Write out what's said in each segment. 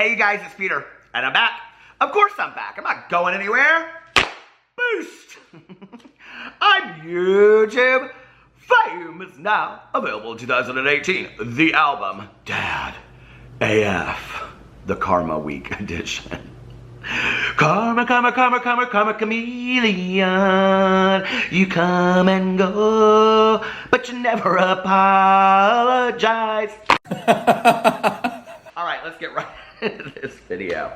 Hey you guys, it's Peter, and I'm back. Of course I'm back. I'm not going anywhere. Boost! I'm YouTube famous now. Available in 2018. The album, Dad AF, the Karma Week edition. Karma, karma, karma, karma, karma, chameleon. You come and go, but you never apologize. Alright, let's get right into this video.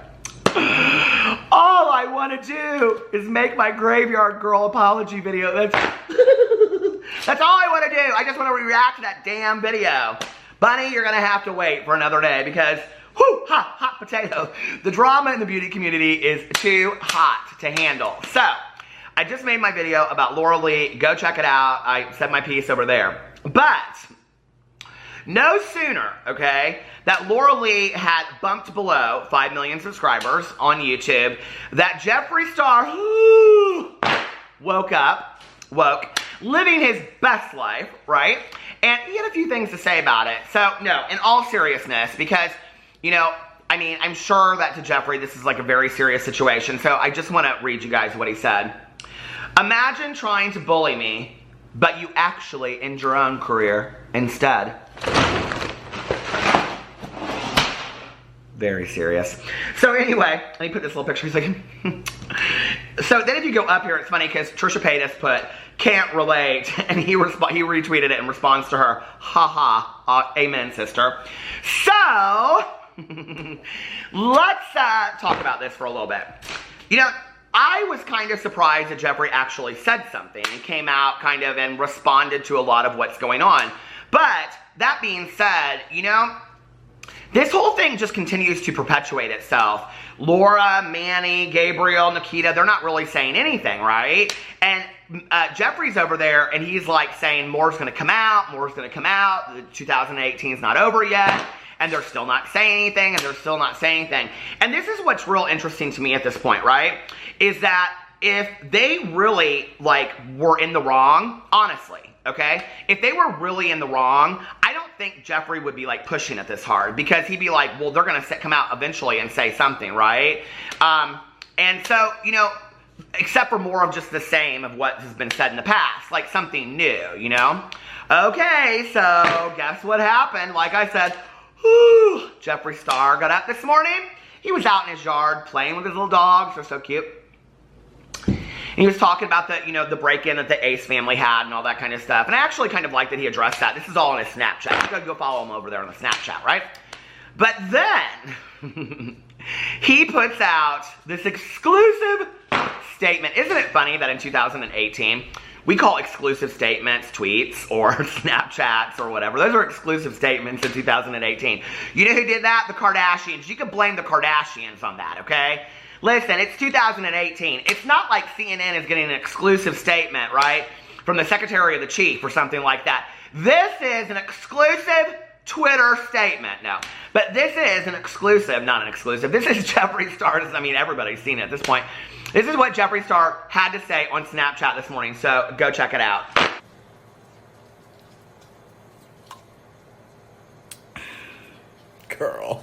All I want to do is make my Graveyard Girl apology video. That's all I want to do. I just want to react to that damn video. Bunny, you're going to have to wait for another day because, whoo, hot potato. The drama in the beauty community is too hot to handle. So, I just made my video about Laura Lee. Go check it out. I said my piece over there. But no sooner, okay, that Laura Lee had bumped below 5 million subscribers on YouTube, that Jeffree Star woke, living his best life, right? And he had a few things to say about it. So, no, in all seriousness, because, you know, I mean, I'm sure that to Jeffree, this is like a very serious situation. So I just want to read you guys what he said. Imagine trying to bully me, but you actually end your own career instead. Very serious. So anyway, let me put this little picture. He's like, so then if you go up here, it's funny because Trisha Paytas put, can't relate, and he retweeted it in response to her, haha, amen, sister. So, let's talk about this for a little bit. You know, I was kind of surprised that Jeffree actually said something and came out kind of and responded to a lot of what's going on. But, that being said, you know, this whole thing just continues to perpetuate itself. Laura, Manny, Gabriel, Nikita, they're not really saying anything, right? And Jeffree's over there and he's like saying more's going to come out, more's going to come out, 2018 is not over yet, and they're still not saying anything, and they're still not saying anything. And this is what's real interesting to me at this point, right? Is that if they really, like, were in the wrong, honestly, okay? If they were really in the wrong, I don't think Jeffree would be, like, pushing it this hard. Because he'd be like, well, they're going to come out eventually and say something, right? And so, you know, except for more of just the same of what has been said in the past. Like, something new, you know? Okay, so guess what happened? Like I said, whew, Jeffree Star got up this morning. He was out in his yard playing with his little dogs. They're so cute. And he was talking about the, you know, the break-in that the Ace family had and all that kind of stuff. And I actually kind of like that he addressed that. This is all on his Snapchat. You gotta go follow him over there on the Snapchat, right? But then, he puts out this exclusive statement. Isn't it funny that in 2018, we call exclusive statements tweets or Snapchats or whatever. Those are exclusive statements in 2018. You know who did that? The Kardashians. You could blame the Kardashians on that, okay? Listen, it's 2018. It's not like CNN is getting an exclusive statement, right, from the Secretary of the Chief or something like that. This is an exclusive Twitter statement. No, but this is an exclusive, not an exclusive. This is Jeffree Star's, I mean, everybody's seen it at this point. This is what Jeffree Star had to say on Snapchat this morning, so go check it out. Girl.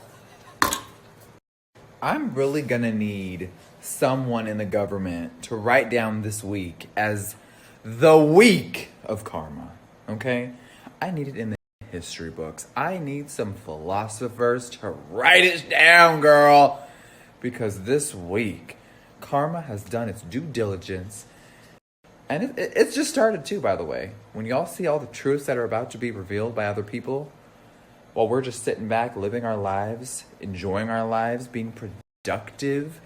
I'm really gonna need someone in the government to write down this week as the week of karma, okay? I need it in the history books. I need some philosophers to write it down, girl. Because this week, karma has done its due diligence. And it's just started too, by the way. When y'all see all the truths that are about to be revealed by other people, while we're just sitting back, living our lives, enjoying our lives, being productive,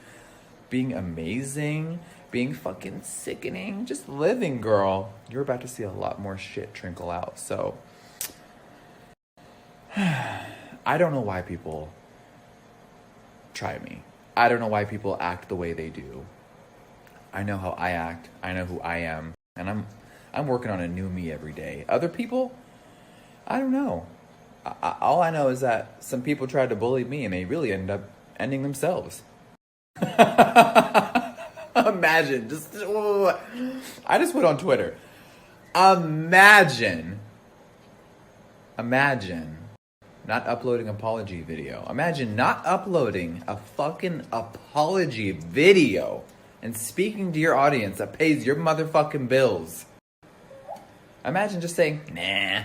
being amazing, being fucking sickening, just living, girl. You're about to see a lot more shit trickle out. So, I don't know why people try me. I don't know why people act the way they do. I know how I act. I know who I am. And I'm working on a new me every day. Other people, I don't know. All I know is that some people tried to bully me and they really ended up ending themselves. Imagine. I just went on Twitter. Imagine not uploading apology video. Imagine not uploading a fucking apology video and speaking to your audience that pays your motherfucking bills. Imagine just saying, nah,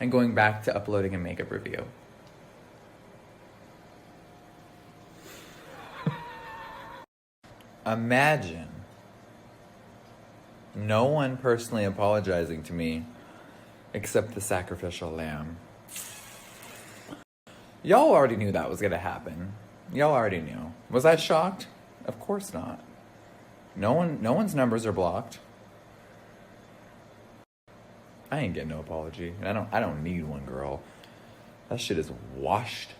and going back to uploading a makeup review. Imagine no one personally apologizing to me except the sacrificial lamb. Y'all already knew that was gonna happen. Y'all already knew. Was I shocked? Of course not. No one's numbers are blocked. I ain't getting no apology. I don't need one, girl. That shit is washed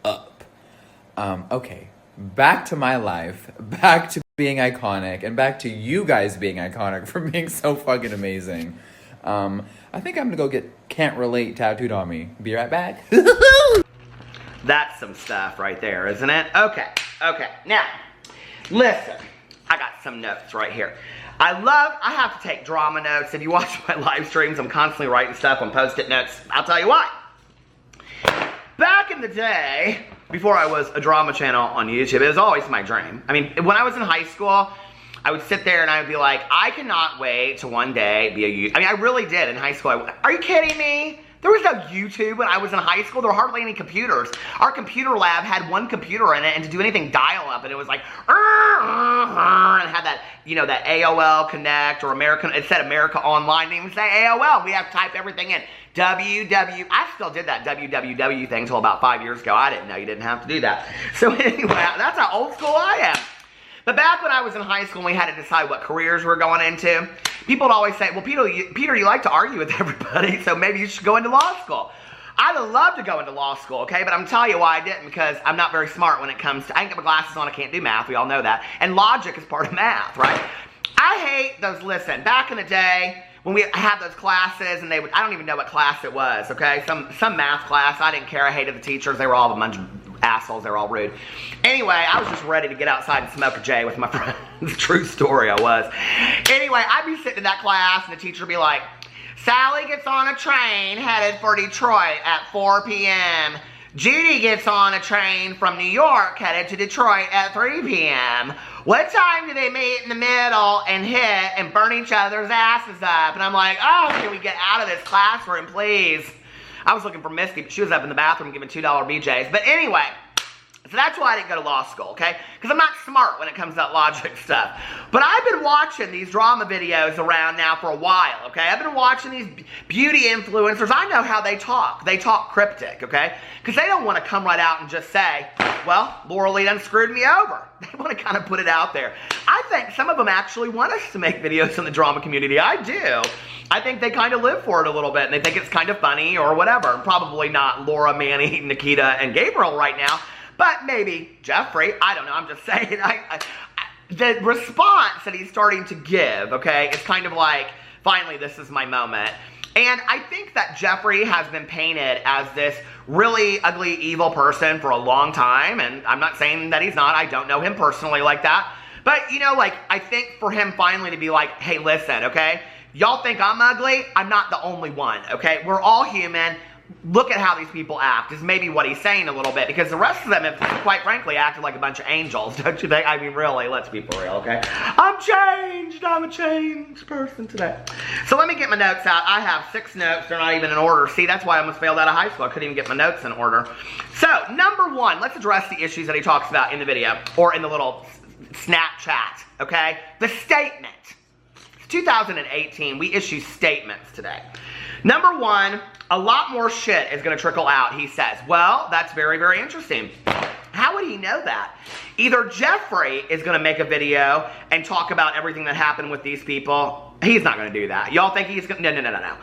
up. Okay. Back to my life. Back to being iconic. And back to you guys being iconic for being so fucking amazing. I think I'm gonna go get Can't Relate tattooed on me. Be right back. That's some stuff right there, isn't it? Okay. Now, listen. I got some notes right here. I have to take drama notes. If you watch my live streams, I'm constantly writing stuff on Post-it notes. I'll tell you why. Back in the day, before I was a drama channel on YouTube, it was always my dream. I mean, when I was in high school, I would sit there and I would be like, I cannot wait to one day be a YouTuber. I mean, I really did in high school. Are you kidding me? There was no YouTube when I was in high school. There were hardly any computers. Our computer lab had one computer in it, and to do anything dial-up, and it was like, and it had that, you know, that AOL Connect or American, it said America Online, it didn't even say AOL. We have to type everything in. I still did that www thing until about 5 years ago. I didn't know you didn't have to do that. So anyway, that's how old school I am. But back when I was in high school and we had to decide what careers we were going into, people would always say, well, Peter, you like to argue with everybody, so maybe you should go into law school. I'd have loved to go into law school, okay? But I'm telling you why I didn't, because I'm not very smart when it comes to, I ain't got my glasses on, I can't do math, we all know that. And logic is part of math, right? I hate those, listen, back in the day, when we had those classes, and I don't even know what class it was, okay? Some math class, I didn't care, I hated the teachers, they were all a bunch of assholes, they were all rude. Anyway, I was just ready to get outside and smoke a J with my friends. True story, I was. Anyway, I'd be sitting in that class, and the teacher would be like, Sally gets on a train headed for Detroit at 4 p.m. Judy gets on a train from New York headed to Detroit at 3 p.m. What time do they meet in the middle and hit and burn each other's asses up? And I'm like, oh, can we get out of this classroom, please? I was looking for Misty, but she was up in the bathroom giving $2 BJs. But anyway, so that's why I didn't go to law school, okay? Because I'm not smart when it comes to that logic stuff. But I've been watching these drama videos around now for a while, okay? I've been watching these beauty influencers. I know how they talk. They talk cryptic, okay? Because they don't want to come right out and just say, well, Laura Lee done screwed me over. They want to kind of put it out there. I think some of them actually want us to make videos in the drama community. I do. I think they kind of live for it a little bit, and they think it's kind of funny or whatever. Probably not Laura, Manny, Nikita, and Gabriel right now. But maybe Jeffree, I don't know, I'm just saying. The response that he's starting to give, okay, is kind of like, finally, this is my moment. And I think that Jeffree has been painted as this really ugly, evil person for a long time. And I'm not saying that he's not. I don't know him personally like that. But, you know, like, I think for him finally to be like, hey, listen, okay? Y'all think I'm ugly? I'm not the only one, okay? We're all human. Look at how these people act, is maybe what he's saying a little bit, because the rest of them have, quite frankly, acted like a bunch of angels, don't you think? I mean, really, let's be for real, okay? I'm changed. I'm a changed person today. So let me get my notes out. I have 6 notes. They're not even in order. See, that's why I almost failed out of high school. I couldn't even get my notes in order. So, number 1, let's address the issues that he talks about in the video, or in the little Snapchat, okay? The statement. It's 2018. We issue statements today. Number 1, a lot more shit is going to trickle out, he says. Well, that's very, very interesting. How would he know that? Either Jeffree is going to make a video and talk about everything that happened with these people. He's not going to do that. Y'all think he's going to? No.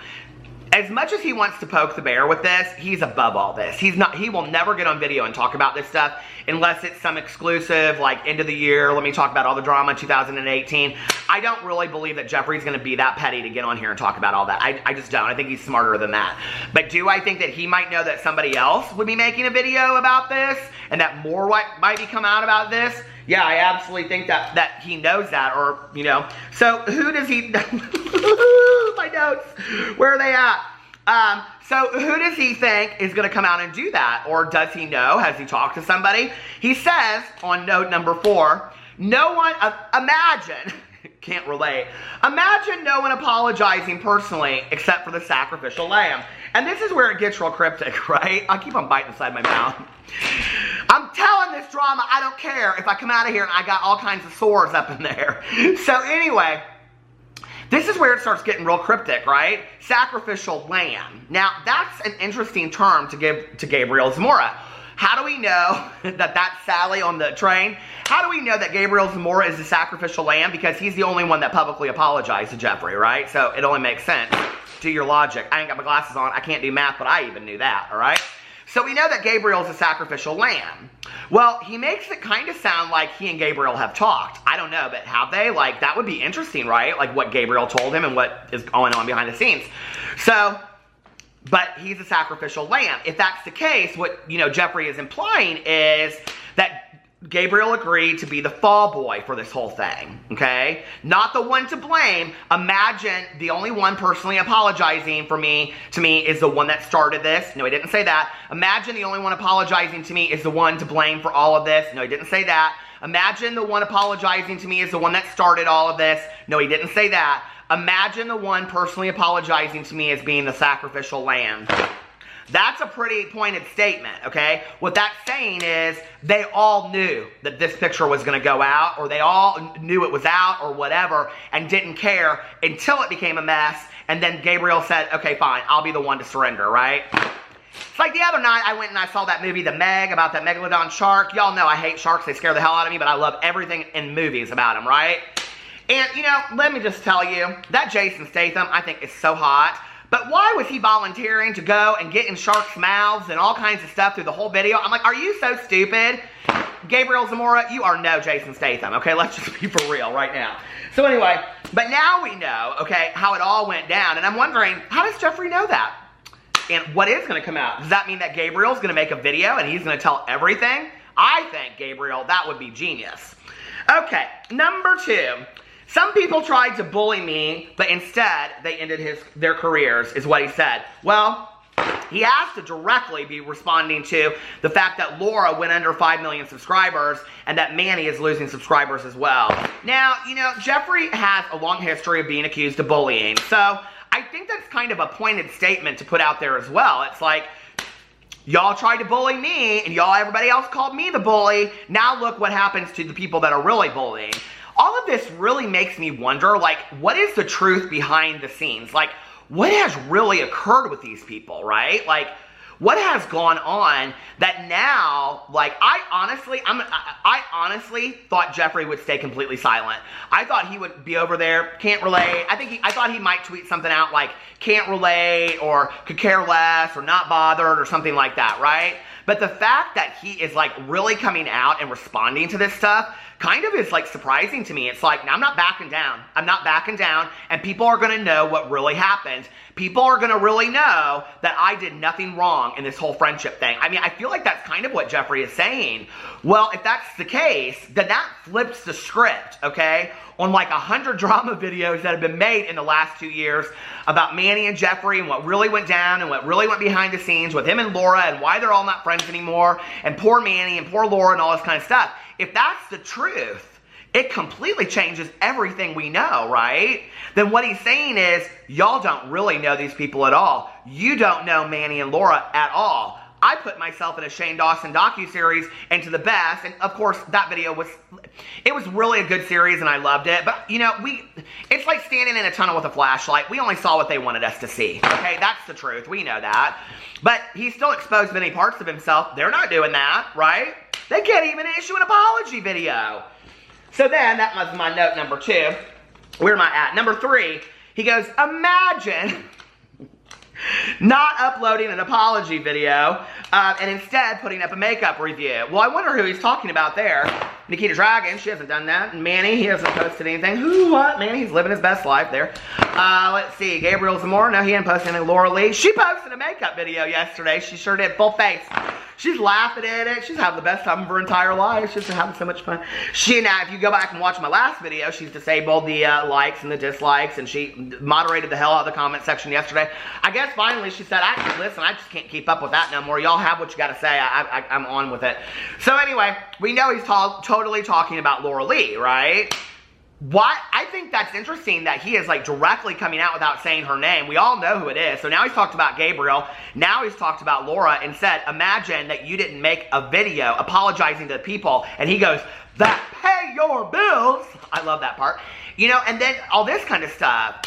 As much as he wants to poke the bear with this, he's above all this. He will never get on video and talk about this stuff unless it's some exclusive, like, end of the year, let me talk about all the drama in 2018. I don't really believe that Jeffree's going to be that petty to get on here and talk about all that. I just don't. I think he's smarter than that. But do I think that he might know that somebody else would be making a video about this and that more might be come out about this? Yeah, I absolutely think that he knows that, or, you know. So who does he... My notes. Where are they at? So who does he think is going to come out and do that? Or does he know? Has he talked to somebody? He says on note number 4, no one, imagine, can't relate, imagine no one apologizing personally except for the sacrificial lamb. And this is where it gets real cryptic, right? I keep on biting inside my mouth. I'm telling this drama, I don't care if I come out of here and I got all kinds of sores up in there. So anyway, this is where it starts getting real cryptic, right? Sacrificial lamb. Now, that's an interesting term to give to Gabriel Zamora. How do we know that that's Sally on the train? How do we know that Gabriel Zamora is the sacrificial lamb? Because he's the only one that publicly apologized to Jeffree, right? So it only makes sense. Do your logic. I ain't got my glasses on. I can't do math, but I even knew that, all right? So we know that Gabriel's a sacrificial lamb. Well, he makes it kind of sound like he and Gabriel have talked. I don't know, but have they? Like, that would be interesting, right? Like, what Gabriel told him and what is going on behind the scenes. So, but he's a sacrificial lamb. If that's the case, what, Jeffree is implying is that Gabriel agreed to be the fall boy for this whole thing, okay? Not the one to blame. Imagine the only one personally apologizing to me is the one that started this. No, he didn't say that. Imagine the only one apologizing to me is the one to blame for all of this. No, he didn't say that. Imagine the one apologizing to me is the one that started all of this. No, he didn't say that. Imagine the one personally apologizing to me as being the sacrificial lamb. That's a pretty pointed statement, okay? What that's saying is they all knew that this picture was going to go out, or they all knew it was out, or whatever, and didn't care until it became a mess, and then Gabriel said, okay, fine, I'll be the one to surrender, right? It's like the other night, I went and I saw that movie, The Meg, about that megalodon shark. Y'all know I hate sharks. They scare the hell out of me, but I love everything in movies about them, right? And, let me just tell you, that Jason Statham, I think, is so hot. But why was he volunteering to go and get in sharks' mouths and all kinds of stuff through the whole video? I'm like, are you so stupid? Gabriel Zamora, you are no Jason Statham, okay? Let's just be for real right now. So anyway, but now we know, okay, how it all went down. And I'm wondering, how does Jeffree know that? And what is going to come out? Does that mean that Gabriel's going to make a video and he's going to tell everything? I think, Gabriel, that would be genius. Okay, number 2. Some people tried to bully me, but instead they ended their careers, is what he said. Well, he has to directly be responding to the fact that Laura went under 5 million subscribers and that Manny is losing subscribers as well. Now, Jeffree has a long history of being accused of bullying. So I think that's kind of a pointed statement to put out there as well. It's like, y'all tried to bully me and everybody else called me the bully. Now look what happens to the people that are really bullying. All of this really makes me wonder, like, what is the truth behind the scenes? Like, what has really occurred with these people, right? Like, what has gone on that now, like, I honestly thought Jeffree would stay completely silent. I thought he would be over there, can't relate. I thought he might tweet something out like, can't relate, or could care less, or not bothered, or something like that, right? But the fact that he is, like, really coming out and responding to this stuff kind of is, like, surprising to me. It's like, I'm not backing down. I'm not backing down, and people are going to know what really happened. People are going to really know that I did nothing wrong in this whole friendship thing. I mean, I feel like that's kind of what Jeffree is saying. Well, if that's the case, then that flips the script, okay, on like 100 drama videos that have been made in the last 2 years about Manny and Jeffree and what really went down and what really went behind the scenes with him and Laura and why they're all not friends anymore and poor Manny and poor Laura and all this kind of stuff. If that's the truth, it completely changes everything we know, right? Then what he's saying is, y'all don't really know these people at all. You don't know Manny and Laura at all. I put myself in a Shane Dawson docuseries into the best, and of course that video was really a good series and I loved it, but it's like standing in a tunnel with a flashlight. We only saw what they wanted us to see, okay? That's the truth, we know that. But he still exposed many parts of himself. They're not doing that, right? They can't even issue an apology video. So then, that was my note number 2. Where am I at? Number 3, he goes, imagine not uploading an apology video and instead putting up a makeup review. Well, I wonder who he's talking about there. Nikita Dragon, she hasn't done that. And Manny, he hasn't posted anything. Who, what? Manny, he's living his best life there. Let's see. Gabriel Zamora, no, he didn't post anything. Laura Lee, she posted a makeup video yesterday. She sure did, full face. She's laughing at it. She's having the best time of her entire life. She's having so much fun. Now, if you go back and watch my last video, she's disabled the likes and the dislikes, and she moderated the hell out of the comment section yesterday. I guess finally she said, listen, I just can't keep up with that no more. Y'all have what you got to say. I'm on with it. So anyway, we know he's totally talking about Laura Lee, right? Why? I think that's interesting that he is like directly coming out without saying her name. We all know who it is. So now he's talked about Gabriel. Now he's talked about Laura and said, imagine that you didn't make a video apologizing to the people. And he goes, that pay your bills. I love that part. You know, and then all this kind of stuff.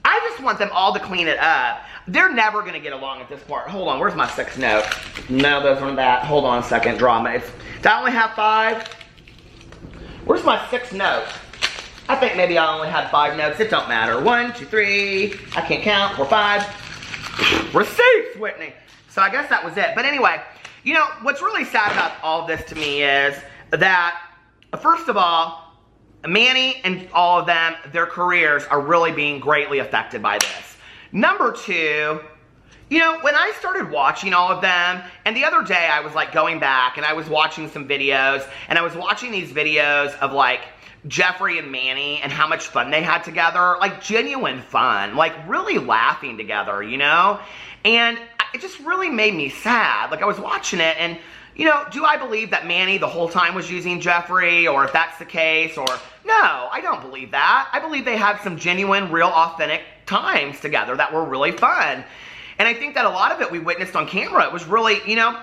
I just want them all to clean it up. They're never going to get along at this part. Hold on, where's my 6 notes? No, those aren't that. Hold on a second, drama. Did I only have 5? Where's my 6 notes? I think maybe I only had 5 notes. It don't matter. 1, 2, 3. I can't count. 4, 5. Receipts, Whitney. So I guess that was it. But anyway, you know, what's really sad about all of this to me is that, first of all, Manny and all of them, their careers are really being greatly affected by this. Number 2, you know, when I started watching all of them, and the other day I was like going back and I was watching some videos, and I was watching these videos of like Jeffree and Manny and how much fun they had together, like genuine fun, like really laughing together, you know? And it just really made me sad. Like I was watching it and, you know, do I believe that Manny the whole time was using Jeffree, or if that's the case, or no, I don't believe that. I believe they had some genuine, real, authentic times together that were really fun. And I think that a lot of it we witnessed on camera. It was really, you know,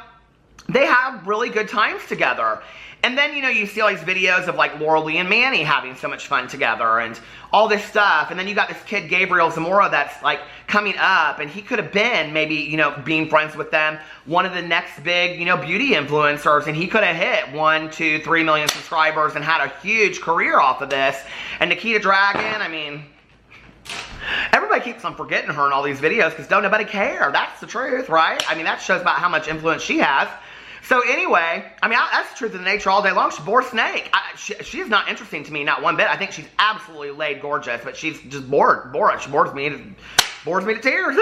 they had really good times together. And then, you know, you see all these videos of like Laura Lee and Manny having so much fun together and all this stuff. And then you got this kid, Gabriel Zamora, that's like coming up, and he could have been maybe, you know, being friends with them, one of the next big, you know, beauty influencers, and he could have hit 1, 2, 3 million subscribers and had a huge career off of this. And Nikita Dragon, I mean, everybody keeps on forgetting her in all these videos because don't nobody care. That's the truth, right? I mean, that shows about how much influence she has. So anyway, I mean, that's the truth of the nature all day long. She bore snake. She is not interesting to me, not one bit. I think she's absolutely laid gorgeous, but she's just bored. She bores me to tears.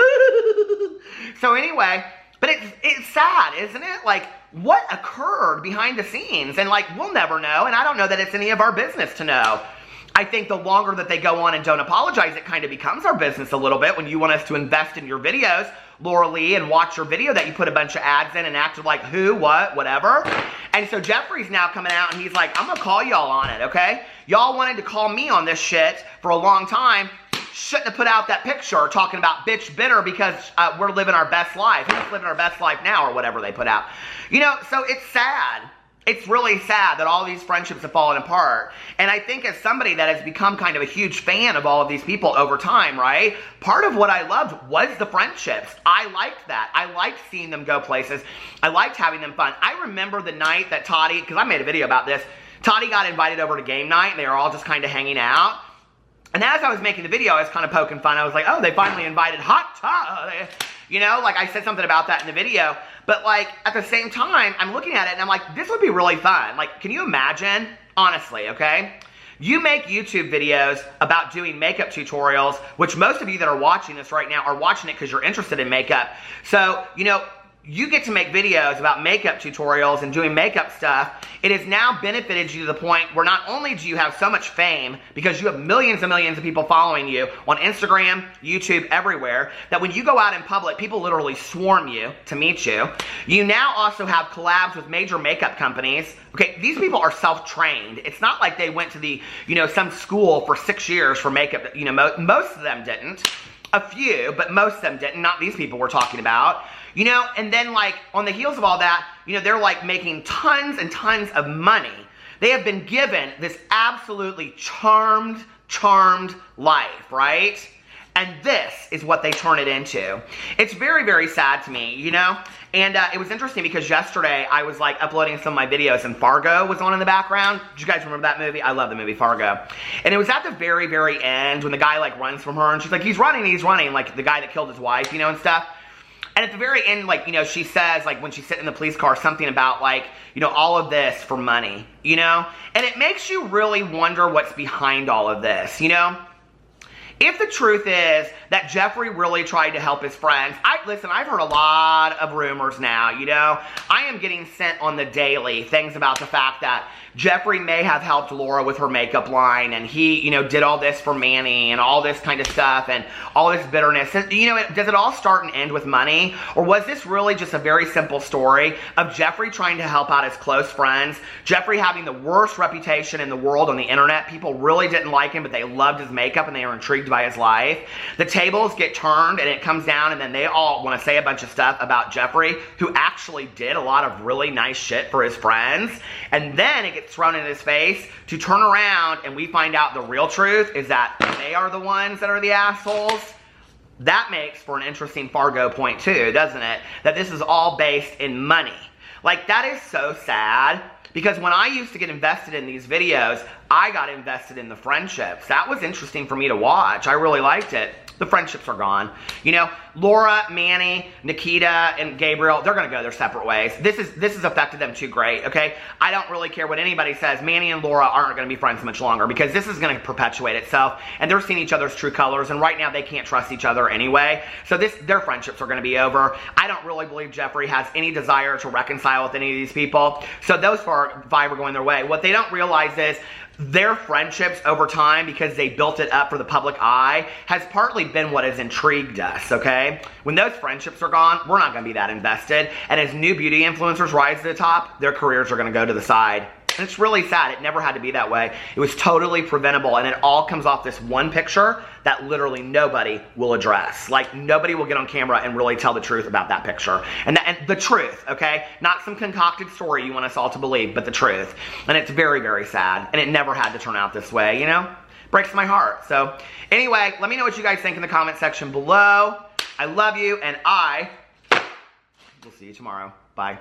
So anyway, but it's sad, isn't it? Like, what occurred behind the scenes? And like, we'll never know, and I don't know that it's any of our business to know. I think the longer that they go on and don't apologize, it kind of becomes our business a little bit when you want us to invest in your videos, Laura Lee, and watch your video that you put a bunch of ads in and acted like who, what, whatever. And so Jeffree's now coming out and he's like, I'm going to call y'all on it, okay? Y'all wanted to call me on this shit for a long time. Shouldn't have put out that picture talking about bitch bitter because we're living our best life. Who's living our best life now, or whatever they put out. You know, so it's sad. It's really sad that all these friendships have fallen apart. And I think as somebody that has become kind of a huge fan of all of these people over time, right? Part of what I loved was the friendships. I liked that. I liked seeing them go places. I liked having them fun. I remember the night that Toddy, because I made a video about this, Toddy got invited over to game night and they were all just kind of hanging out. And as I was making the video, I was kind of poking fun. I was like, oh, they finally invited Hot Toddy. You know, like I said something about that in the video. But like, at the same time, I'm looking at it and I'm like, this would be really fun. Like, can you imagine, honestly, okay? You make YouTube videos about doing makeup tutorials, which most of you that are watching this right now are watching it because you're interested in makeup. So, you know, you get to make videos about makeup tutorials and doing makeup stuff. It has now benefited you to the point where not only do you have so much fame because you have millions and millions of people following you on Instagram, YouTube, everywhere, that when you go out in public, people literally swarm you to meet you. You now also have collabs with major makeup companies. Okay, these people are self-trained. It's not like they went to the, you know, some school for 6 years for makeup. You know, most of them didn't. A few, but most of them didn't. Not these people we're talking about. You know, and then like on the heels of all that, you know, they're like making tons and tons of money. They have been given this absolutely charmed life, right? And this is what they turn it into. It's very, very sad to me, you know? And it was interesting because yesterday I was like uploading some of my videos and Fargo was on in the background. Did you guys remember that movie? I love the movie Fargo. And it was at the very, very end when the guy like runs from her and she's like, he's running, like the guy that killed his wife, you know, and stuff. And at the very end, like, you know, she says, like, when she's sitting in the police car, something about, like, you know, all of this for money, you know? And it makes you really wonder what's behind all of this, you know? If the truth is that Jeffree really tried to help his friends, listen, I've heard a lot of rumors now, you know. I am getting sent on the daily things about the fact that Jeffree may have helped Laura with her makeup line, and he, you know, did all this for Manny and all this kind of stuff and all this bitterness. And, you know, does it all start and end with money? Or was this really just a very simple story of Jeffree trying to help out his close friends, Jeffree having the worst reputation in the world on the internet? People really didn't like him, but they loved his makeup and they were intrigued by his life. The tables get turned and it comes down, and then they all want to say a bunch of stuff about Jeffree, who actually did a lot of really nice shit for his friends. And then it gets thrown in his face to turn around, and we find out the real truth is that they are the ones that are the assholes. That makes for an interesting Fargo point too, doesn't it? That this is all based in money. Like, that is so sad, because when I used to get invested in these videos, I got invested in the friendships. That was interesting for me to watch. I really liked it. The friendships are gone. You know, Laura, Manny, Nikita, and Gabriel, they're gonna go their separate ways. This has affected them too great, okay? I don't really care what anybody says. Manny and Laura aren't gonna be friends much longer, because this is gonna perpetuate itself, and they're seeing each other's true colors, and right now they can't trust each other anyway. So their friendships are gonna be over. I don't really believe Jeffree has any desire to reconcile with any of these people. So those five are going their way. What they don't realize is their friendships over time, because they built it up for the public eye, has partly been what has intrigued us, okay? When those friendships are gone, we're not going to be that invested. And as new beauty influencers rise to the top, their careers are going to go to the side. And it's really sad. It never had to be that way. It was totally preventable, and it all comes off this one picture that literally nobody will address. Like, nobody will get on camera and really tell the truth about that picture. And the truth, okay? Not some concocted story you want us all to believe, but the truth. And it's very, very sad. And it never had to turn out this way, you know? Breaks my heart. So, anyway, let me know what you guys think in the comment section below. I love you, and I will see you tomorrow. Bye.